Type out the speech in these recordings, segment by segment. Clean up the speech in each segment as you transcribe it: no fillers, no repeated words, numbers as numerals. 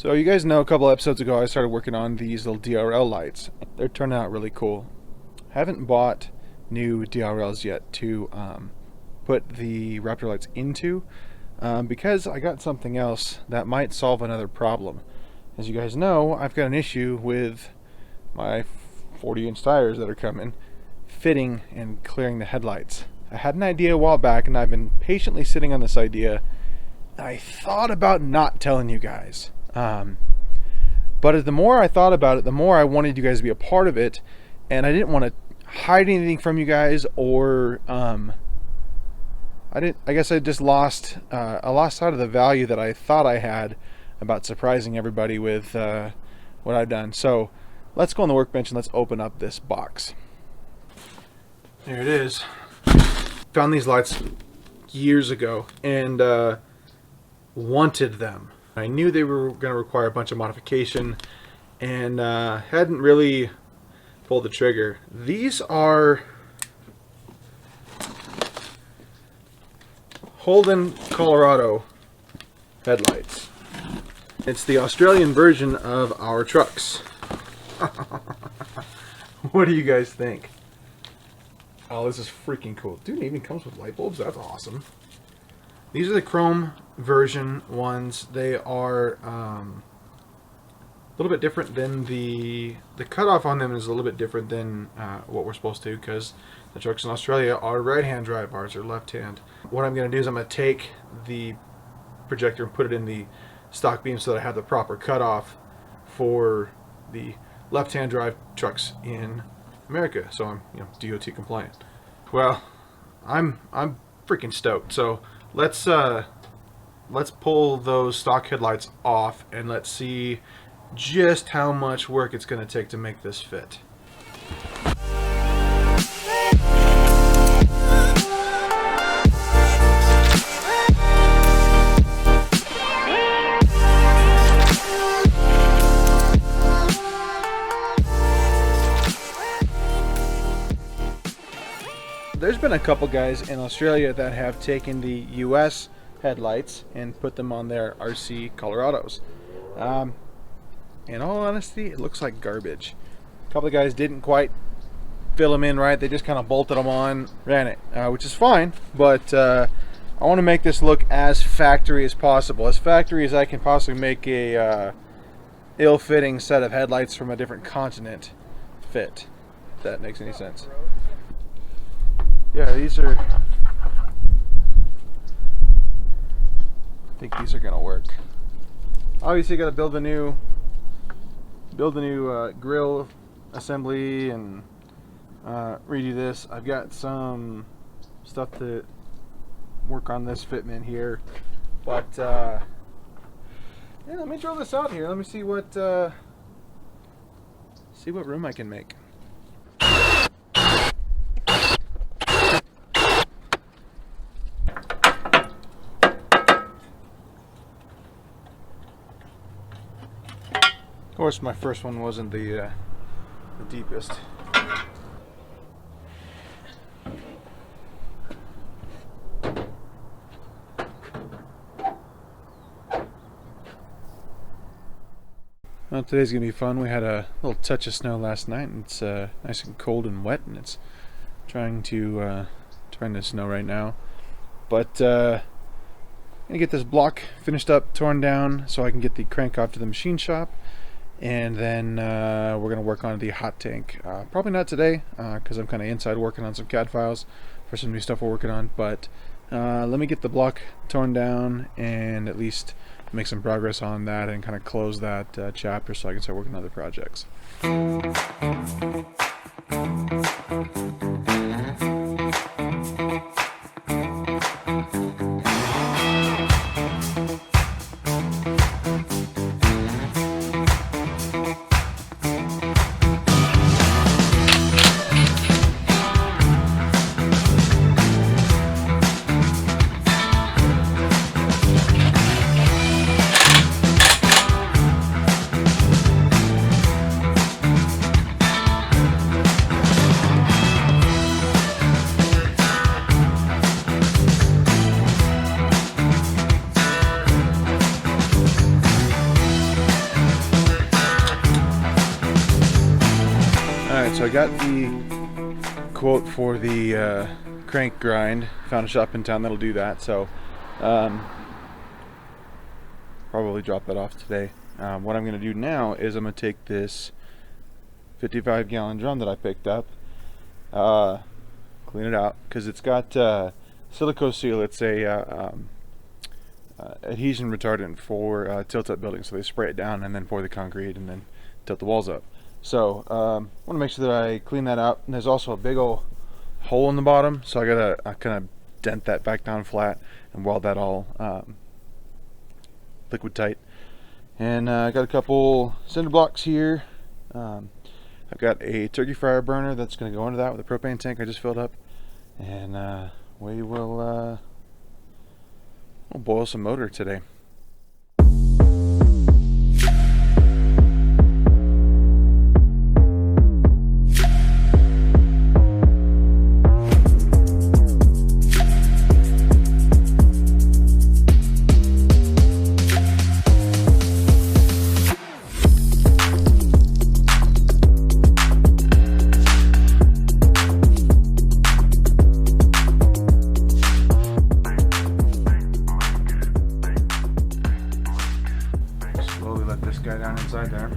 So you guys know a couple episodes ago I started working on these little DRL lights. They're turning out really cool. Haven't bought new DRLs yet to put the Raptor lights into because I got something else that might solve another problem. As you guys know, I've got an issue with my 40-inch tires that are coming, fitting and clearing the headlights. I had an idea a while back and I've been patiently sitting on this idea. I thought about not telling you guys. But the more I thought about it, the more I wanted you guys to be a part of it, and I didn't want to hide anything from you guys, or I guess I just lost sight of the value that I thought I had about surprising everybody with what I've done. So let's go on the workbench and let's open up this box. There it is. Found these lights years ago and wanted them. I knew they were going to require a bunch of modification and hadn't really pulled the trigger. These are Holden, Colorado headlights. It's the Australian version of our trucks. What do you guys think? Oh, this is freaking cool. Dude, it even comes with light bulbs. That's awesome. These are the chrome version ones. They are a little bit different than the cutoff on them is a little bit different than what we're supposed to, because the trucks in Australia are right-hand drive, ours are left-hand. What I'm going to do is I'm going to take the projector and put it in the stock beam so that I have the proper cutoff for the left-hand drive trucks in America, so I'm DOT compliant. Well, I'm freaking stoked. So let's pull those stock headlights off and let's see just how much work it's going to take to make this fit. There's been a couple guys in Australia that have taken the US headlights and put them on their RC Colorados. In all honesty, it looks like garbage. A couple of guys didn't quite fill them in right. They just kind of bolted them on, ran it, which is fine, but I want to make this look as factory as possible. As factory as I can possibly make a ill-fitting set of headlights from a different continent fit, if that makes any sense. Yeah, these are, I think these are gonna work. Obviously got to build a new grill assembly and redo this. I've got some stuff to work on this fitment here, but yeah, let me drill this out here. Let me see what room I can make. Of course, my first one wasn't the deepest. Well, today's gonna be fun. We had a little touch of snow last night, and it's nice and cold and wet, and it's trying to snow right now. But I'm gonna get this block finished up, torn down, so I can get the crank off to the machine shop. And then we're going to work on the hot tank. Probably not today because I'm kind of inside working on some CAD files for some new stuff we're working on. But let me get the block torn down and at least make some progress on that and kind of close that chapter so I can start working on other projects. So I got the quote for the crank grind. Found a shop in town that'll do that. So probably drop that off today. What I'm going to do now is I'm going to take this 55-gallon drum that I picked up, clean it out, because it's got silico seal. It's a adhesion retardant for tilt-up buildings. So they spray it down and then pour the concrete and then tilt the walls up. So want to make sure that I clean that out. And there's also a big old hole in the bottom, so I gotta kind of dent that back down flat and weld that all liquid tight. And I got a couple cinder blocks here. I've got a turkey fryer burner that's going to go into that with a propane tank I just filled up, and we will we'll boil some motor today. Guy down inside there.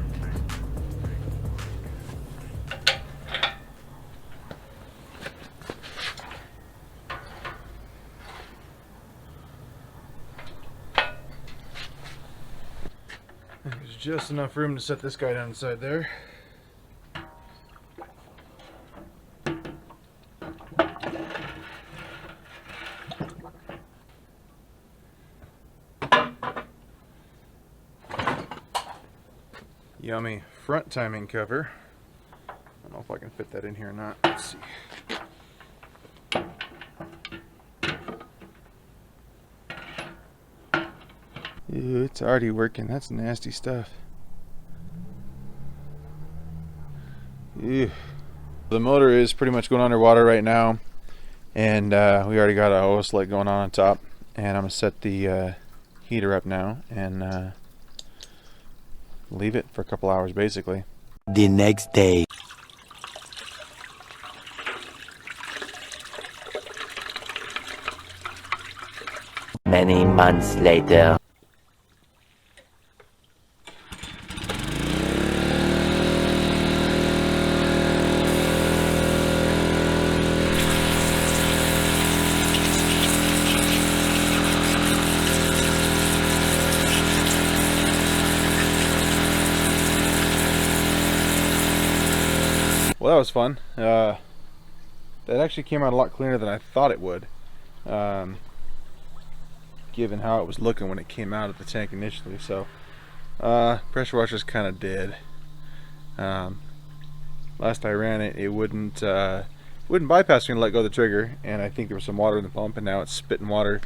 There's just enough room to set this guy down inside there. Yummy front timing cover. I don't know if I can fit that in here or not. Let's see. Ew, it's already working. That's nasty stuff. Ew. The motor is pretty much going underwater right now, and we already got a hose light going on top. And I'm gonna set the heater up now and leave it for a couple hours basically. The next day. Many months later. Well, that was fun. That actually came out a lot cleaner than I thought it would, given how it was looking when it came out of the tank initially. So pressure washer's kind of dead. Last I ran it, it wouldn't bypass me and let go of the trigger, and I think there was some water in the pump, and now it's spitting water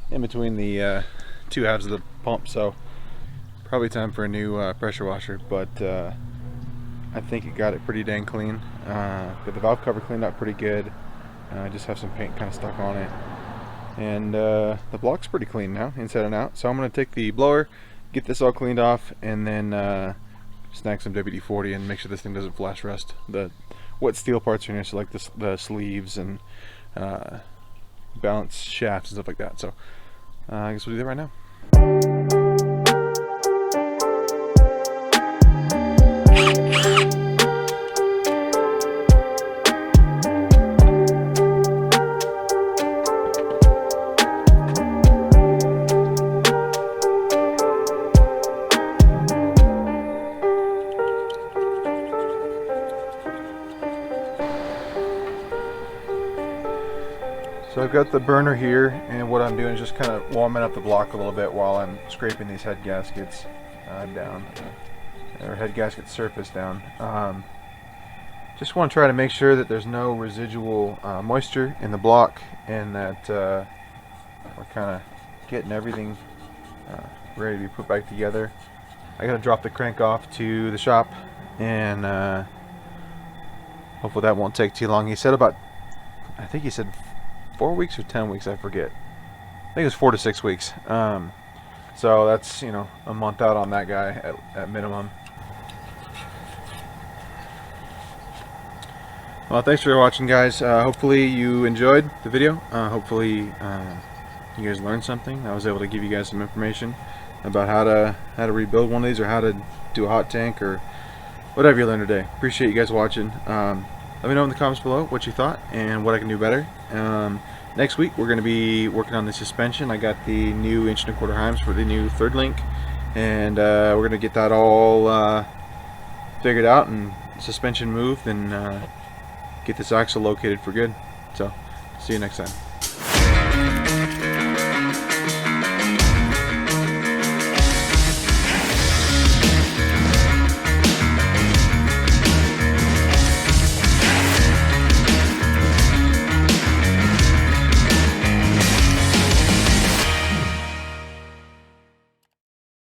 in between the two halves of the pump. So probably time for a new pressure washer, but I think it got it pretty dang clean. Got the valve cover cleaned up pretty good. I just have some paint kind of stuck on it, and the block's pretty clean now, inside and out. So I'm going to take the blower, get this all cleaned off, and then snag some WD-40 and make sure this thing doesn't flash rust. The wet steel parts are in here, so like the sleeves and balance shafts and stuff like that. So I guess we'll do that right now. So I've got the burner here, and what I'm doing is just kind of warming up the block a little bit while I'm scraping these head gaskets down, or head gasket surface down. Just want to try to make sure that there's no residual moisture in the block, and that we're kind of getting everything ready to be put back together. I gotta drop the crank off to the shop, and hopefully that won't take too long. He said about, I think he said 4 weeks or 10 weeks, I forget. I think it was 4 to 6 weeks. So that's, you know, a month out on that guy at minimum. Well, thanks for watching, guys. Hopefully you enjoyed the video. Hopefully you guys learned something. I was able to give you guys some information about how to rebuild one of these, or how to do a hot tank, or whatever you learned today. Appreciate you guys watching. Let me know in the comments below what you thought and what I can do better. Next week we're going to be working on the suspension. I got the new 1 1/4" Heims for the new third link, and we're going to get that all figured out and suspension moved, and get this axle located for good. So see you next time.